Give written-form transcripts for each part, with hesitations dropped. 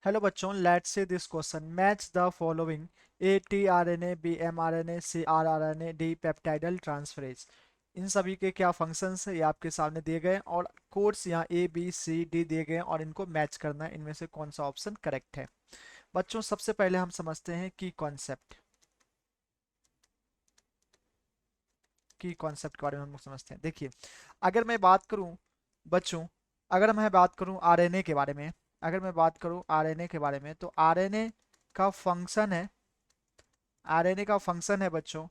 Hello बच्चों, let's say this question match the following: A tRNA, B mRNA, C rRNA, D peptidyl transferase. इन सभी के क्या functions है ये आपके सामने दिए गए हैं और कोड्स यहाँ ए बी सी डी दिए गए हैं और इनको मैच करना है, इनमें से कौन सा ऑप्शन करेक्ट है। बच्चों सबसे पहले हम समझते हैं की कॉन्सेप्ट के बारे में हम लोग समझते हैं। देखिए, अगर मैं बात करूं बच्चों, अगर मैं बात करूं आरएनए के बारे में, अगर मैं बात करूं आरएनए के बारे में तो आरएनए का फंक्शन है, आरएनए का फंक्शन है बच्चों,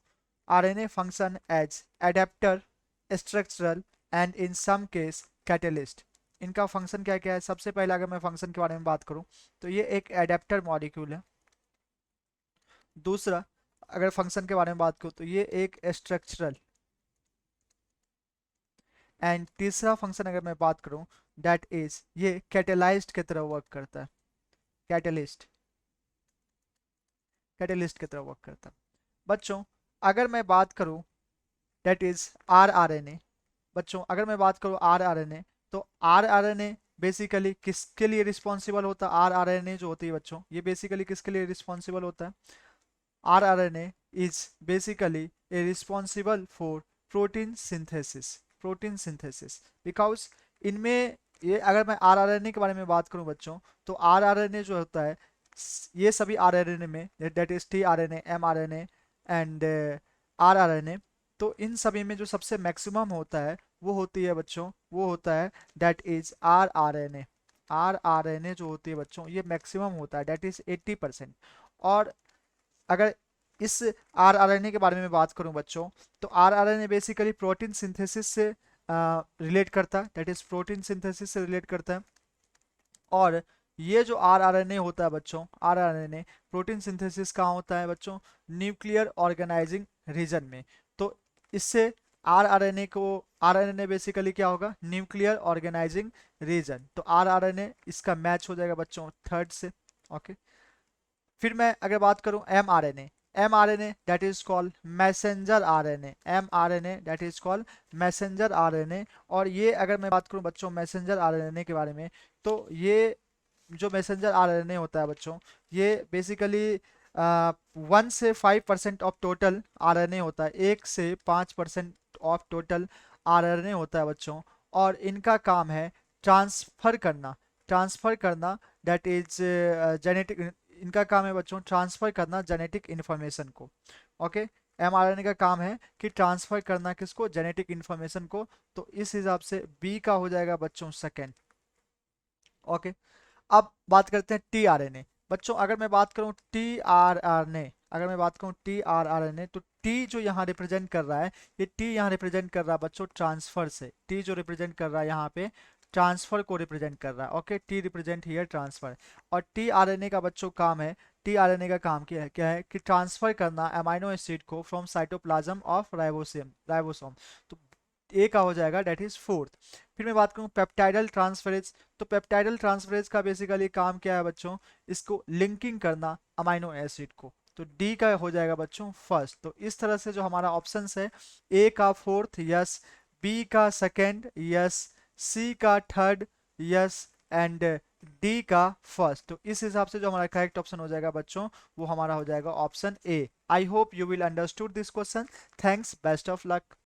RNA function as adapter, structural and in some case catalyst. इनका फंक्शन क्या क्या है? सबसे पहले अगर मैं फंक्शन के बारे में बात करूं तो ये एक एडेप्टर मॉलिक्यूल है। दूसरा, अगर फंक्शन के बारे में बात करूं तो ये एक स्ट्रक्चरल, एंड तीसरा फंक्शन अगर मैं बात करूं दैट इज ये कैटेलाइज्ड की तरह वर्क करता है। कैटेलिस्ट, कैटेलिस्ट की तरह वर्क करता है। बच्चों अगर मैं बात करूं that is R R N A, बच्चों अगर मैं बात करूं आर आर एन ए तो R R N A basically किसके लिए रिस्पॉन्सिबल होता है? आर आर एन ए जो होती है बच्चों, ये बेसिकली किसके लिए रिस्पॉन्सिबल होता है? R R N A is basically a responsible for protein synthesis, protein synthesis because इनमें ये, अगर मैं आर आर एन ए के बारे में बात करूं बच्चों तो आर आर एन ए जो होता है, ये सभी आर आर एन ए में that is T R N A, M R N A and R R N A, तो इन सभी में जो सबसे मैक्सिमम होता है वो होती है बच्चों, वो होता है that is R R N A. R R N A जो होती है बच्चों ये मैक्सिमम होता है, दैट इज 80%। और अगर इस आर आर एन ए के बारे में बात करूं बच्चों तो R R N A basically protein synthesis से रिलेट करता है, दैट इज प्रोटीन सिंथेसिस से रिलेट करता है। और ये जो आर आर एन ए होता है बच्चों, R R N A protein synthesis कहाँ होता है बच्चों? न्यूक्लियर ऑर्गेनाइजिंग रीजन में। तो इससे आर आर एन ए को, R R N A basically क्या होगा? Nuclear organizing region. तो आर आर एन ए इसका मैच हो जाएगा बच्चों थर्ड से। ओके, फिर मैं अगर बात करूं M R N A, M R N A that is called messenger R N A, M R N A that is called messenger R N A. और ये अगर मैं बात करूं बच्चों मैसेंजर आर एन ए के बारे में तो ये जो मैसेंजर आर एन ए होता है बच्चों, ये बेसिकली 1 से 5% of total R N A होता है, 1 से 5% of total R N A होता है बच्चों। और इनका काम है ट्रांसफर करना, ट्रांसफर करना दैट इज जेनेटिक, इनका काम है बच्चों ट्रांसफर करना जेनेटिक इन्फॉर्मेशन को। ओके, एमआरएनए का काम है कि ट्रांसफर करना किसको? जेनेटिक इन्फॉर्मेशन को। तो इस हिसाब से बी का हो जाएगा बच्चों सेकंड। ओके, अब बात करते हैं टी आर एन ए। बच्चों अगर मैं बात करूं T R R N A, अगर मैं बात करूं T R R N A तो टी जो यहाँ रिप्रेजेंट कर रहा है, ये टी यहाँ रिप्रेजेंट कर रहा है बच्चों ट्रांसफर से। टी जो रिप्रेजेंट कर रहा है यहाँ पे ट्रांसफर को रिप्रेजेंट कर रहा है। Okay, T represent here transfer. और टी आर एन ए का बच्चों काम है, टी आर एन ए का काम क्या है कि ट्रांसफर करना अमाइनो एसिड को from cytoplasm of ribosome, ribosome. तो ए का हो जाएगा डेट इज फोर्थ। फिर मैं बात करूं पेप्टाइडल ट्रांसफरेज, तो पेप्टाइडल ट्रांसफरेज का बेसिकली काम क्या है बच्चों? इसको लिंकिंग करना अमाइनो एसिड को। तो डी का हो जाएगा बच्चों फर्स्ट। तो इस तरह से जो हमारा ऑप्शंस है, ए का फोर्थ यस, बी का सेकेंड यस, सी का थर्ड यस एंड डी का फर्स्ट। तो इस हिसाब से जो हमारा करेक्ट ऑप्शन हो जाएगा बच्चों वो हमारा हो जाएगा option A. I hope you will understood this question. Thanks, best of luck.